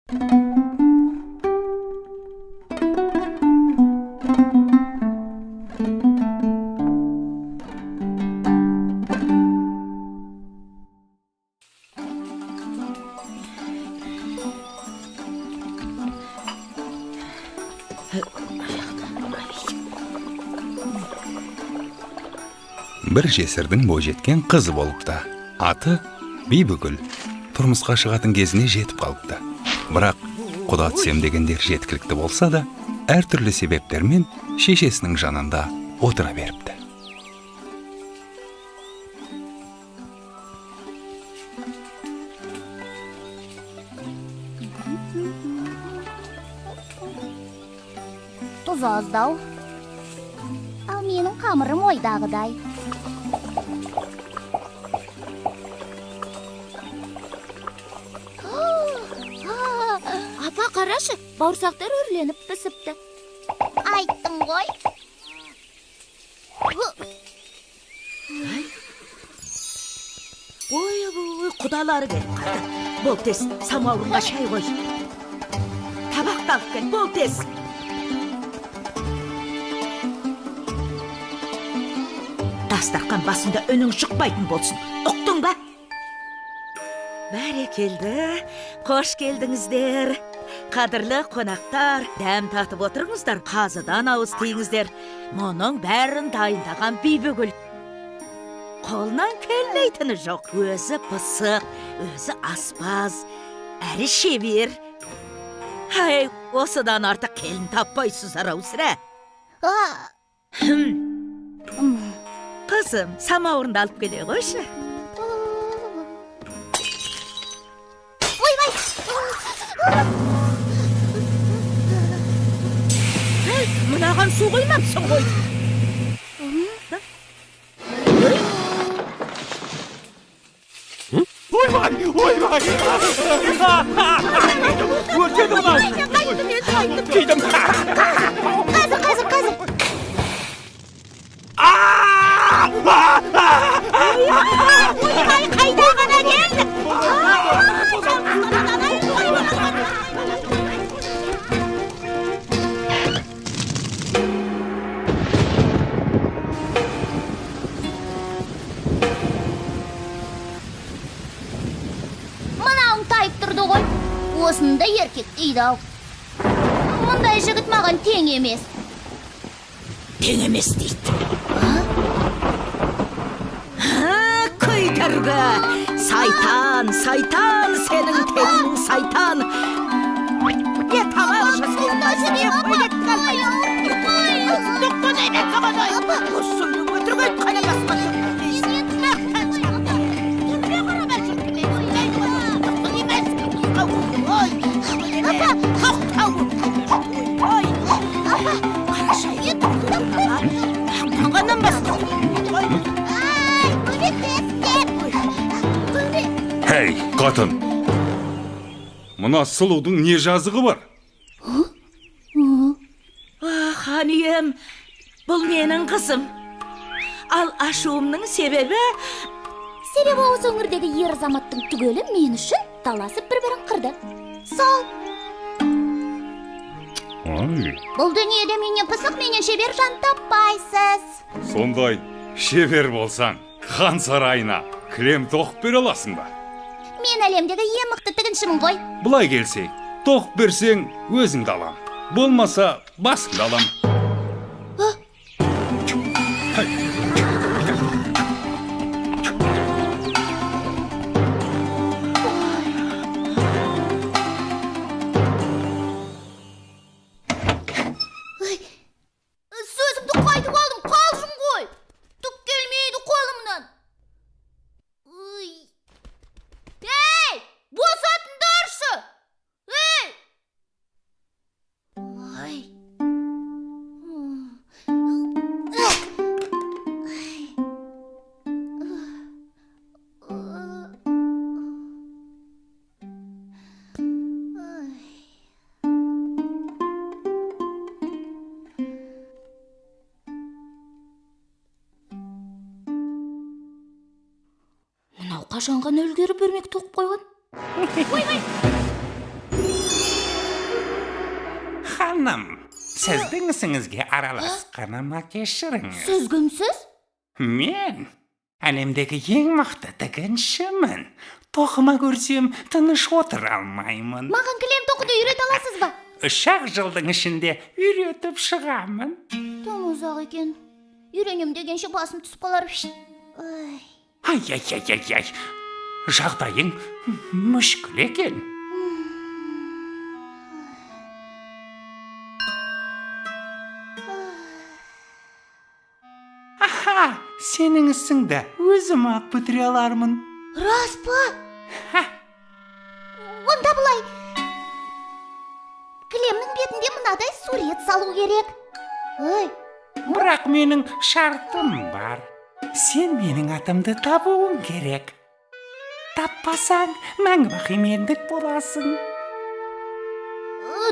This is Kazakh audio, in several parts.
Bir жесірдің бойжеткен қызы болыпты. Аты Бибігүл. Тұрмысқа шығатын кезіне жетіп қалыпты. Бірақ құда түсем дегендер жеткілікті болса да, әртүрлі себептермен шешесінің жанында отыра беріпті. Тұз аздау. Ал менің қамырым ойдағыдай. Апа, қарашы, бауырсақтар өрленіп пісіпті. Айттым ғой. Ой, құдалары келіп қалды. Бол тез, самауырға шай қой. Табақ тағып кел, бол тез. Дастарқан басында үнің шықпайтын болсын. Ұқтың ба? Бәрекелді, қош келдіңіздер. Қадірлі қонақтар, дәм татып отырыңыздар, қазыдан ауыз тиіңіздер. Мұның бәрін дайындаған Бибігүл. Қолынан келмейтіні жоқ. Өзі пысық, өзі аспаз, әрі шебер. Ай, осыдан артық келін таппайсыздар ау сірә. Қызым, самауырынды алып келе қойшы. Мынаған су қоймапсың ғой. Ойбай! Өртеді бұлай! Кейдім! Қазір. Ойбай, қайда ғана келді? Мынауың тайып тұрды ғой. Осында еркек дейді ау. Мұндай жігіт маған тең емес. Тең емес дейді. Көйтіргі! Сайтан, сенің теңің сайтан. Не тамаша сен өзіне бөлет қалмай. Доқтан әймек қабадай. Осыны өтіргет қана басмады. Хей, қатын! Мұна сұлудың не жазығы бар? Ханием, бұл менің қызым. Ал ашуымның себебі... Себебі осы өңірдегі ер азаматтың түгелі мен үшін таласып бір-бірін қырды. Сол. Бұл дүниеде менен пысық, менен шебер жан таппайсыз. Сондай шебер болсаң, хан сарайына кілем тоқып бере аласың ба? Мен әлемдегі ең мықты тігіншімін ғой. Бұлай келсек, тоқып берсең өзіңді алам. Болмаса, басыңды алам. Сөзімді қайтып алдым, қалжың ғой. Түк келмейді қолымнан. Ей, босатыңдаршы. Ей! Ой. Мынау қашанға нөлгері бермек тоқып қойған? Ойбай! ханым, сіздің ісіңізге араласқаныма кешіріңіз. Сіз кімсіз? Мен әлемдегі ең мықты тігіншімін. Тоқыма көрсем тыныш отыра алмаймын. Маған кілем тоқуды үйрете аласыз ба? 3 жылдың ішінде үйретіп шығамын. Тым ұзақ екен. Үйренем дегенше басым түсіп қалар. Ой. Ай. Жағдайың мүшкіл екен. Аха, сенің ісіңді өзім ақ бітіре алармын. Рас па? Ха, Онда бұлай. Кілемнің бетінде мынадай сурет салу керек. Ой, бірақ менің шартым бар. Сен менің атымды табуың керек. Таппасаң, мәңгі бақи мендік боласың.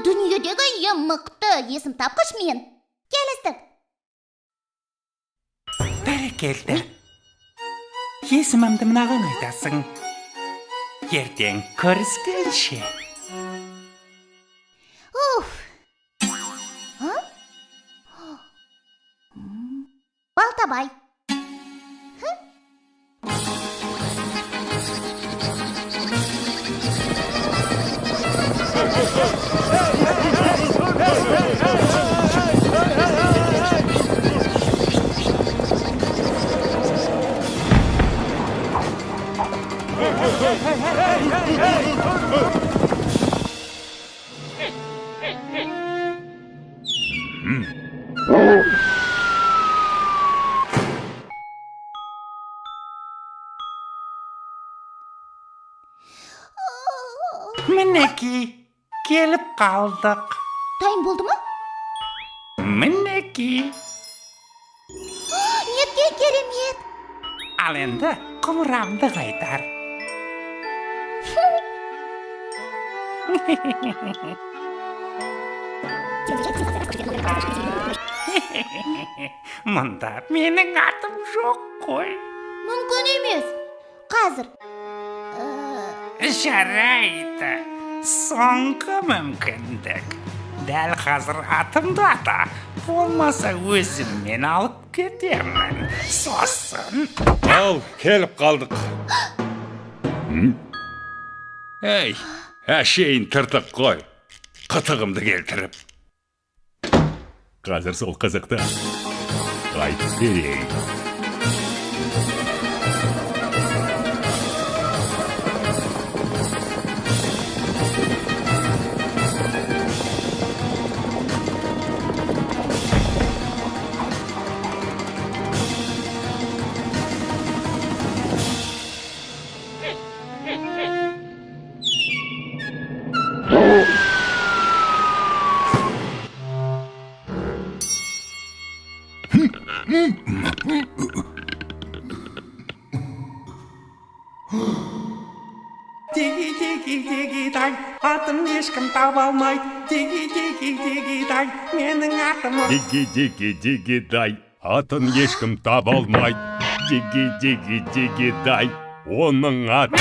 дүниедегі ең мықты есім тапқыш мен. Келістік. Бәрекелді. Есімімді мынаған айтасың. Ертең көріскенше. Уф. Балтабай. Мінеки, келіп қалдық. Дайын болды ма? Мінеки. Нетке керемет. Ал енді құмырамды қайтар. Мұнда менің атым жоқ қой. Мүмкін емес. Қазір. Жарайды. Соңғы мүмкіндік. Дәл қазір атымды ата. Болмаса өзіммен алып кетемін. Сосын. Ал, келіп қалдық. Ей, әшейін тыртық қой. Қытығымды келтіріп. Қазір сол қызықты айтып берейін. Диги-диги-диги-дай, атым ешкім таба алмайды. Диги-диги-диги-дай, менің атым. Диги-диги-диги-дай, атын ешкім таба алмайды. Диги-диги-диги-дай, оның аты...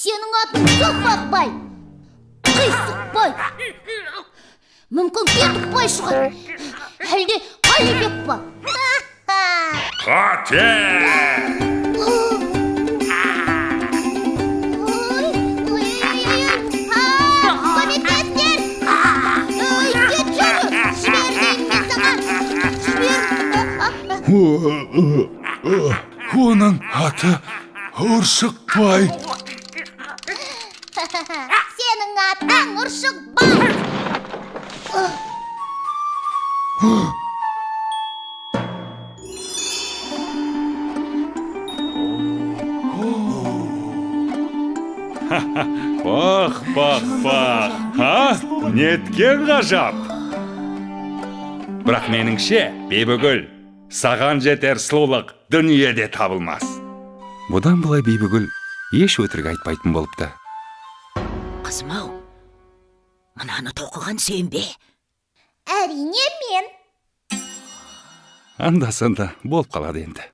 Сенің атын Соқпақбай. Қисықбай. Мүмкін Кетікбай шығар. Әлде Қалибек па? Қате! Көмектестер! Кет жағы! Жібер! Оның аты Ұршықбай. Сенің атың Ұршықбай. Бақ, ха? Неткен ғажап? Бірақ меніңше, Бибігүл, саған жетер сұлулық дүниеде табылмас. Бұдан былай Бибігүл еш өтірік айтпайтын болыпты. Қызым-ау, мынаны тоқыған сен бе? Әрине мен. Анда-санда болып қалады енді.